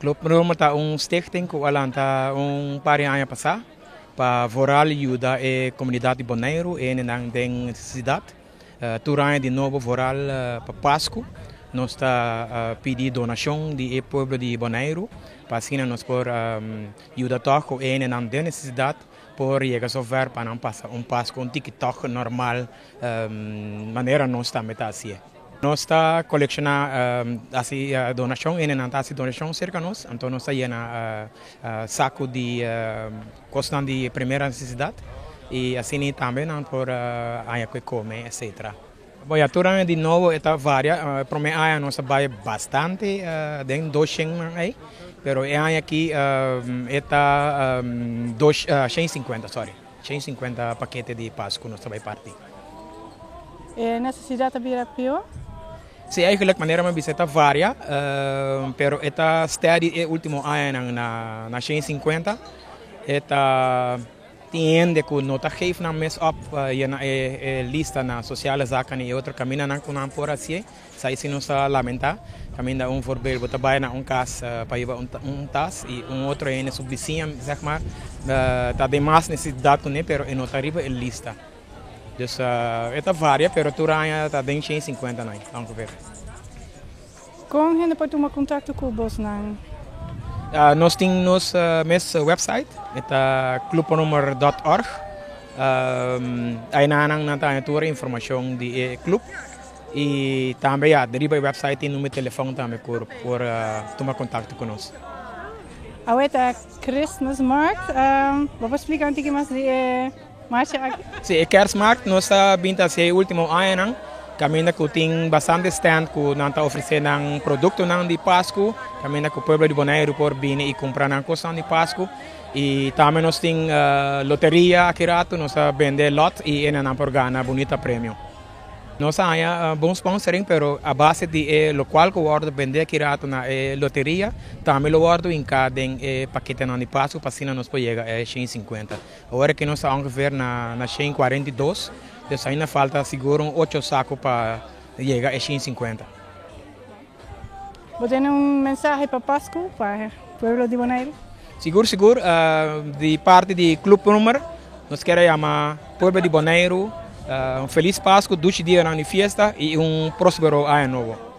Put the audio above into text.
Club Roma tá stichting que alanta pari ano passado para voral ajuda a comunidade de Bonaire e na cidade. Turanha de novo voral para Páscoa. Nós está pedindo donação do povo de Bonaire para assim nós por ajuda toco e na necessidade por chegar a sofrer para não passar Páscoa TikTok normal maneira nós também está assim. Nós está colecionando assim donação e não está assim donação cerca de nós, então nós está na saco de costas de primeira necessidade e assim também não por aí que come etc. Bom, a turma de novo está várias, para mim aí nós vai bastante dentro do Schengen aí, pero aí aqui está 150, sorry, 150 paquetes de Páscoa nós vai partir. E necessidade de pior? Sim, eigenlijk maneira uma visita várias, pero esta steady último ano na 150, esta tiende que nota geeft na mes op na lista na sociale zaken e outro caminho na com por assim, sai se nos lamenta, caminho voorbeeld bota bij na cas para ir tas e outro é na subvizinha, zeg maar, tá de mais necessidade né, pero e nota arriba lista. Dus esta varia, pero turanya tá dentro de 150 não, ongeveer. Como gente pode tomar contato com o Bosnan? Nós temos nosso website, é clubnummer.org. Aí na toda informação do clube e também deriva o website e número de telefone também por tomar contato conosco. Ahorita Christmas Markt, vamos explicar um pouquinho mais de marcha aqui? Sim, Kerstmarkt nós está vindo a ser o último ano. Caminha que tem bastante stand que não está oferecendo produto de Páscoa. Caminha que o povo de Bonaire por vir e comprar a coisa de Páscoa. E também nós temos loteria aqui rato, nós vender lot e ainda por ganhar bonita prêmio. Nós temos bom sponsoring, pero a base de local que o ordo vender aqui rato na loteria, também o ordo em cada paquete de Páscoa para assim nós podemos chegar a 150. Agora que nós estamos ongeveer na 142. Dus ainda falta seguro 8 sacos para chegar a 150. Você tem mensagem para Páscoa, para o povo de Bonaire? Seguro, de parte do Clube Número, nós queremos chamar o povo de Bonaire feliz Páscoa, 12 dias na festa e próspero ano novo.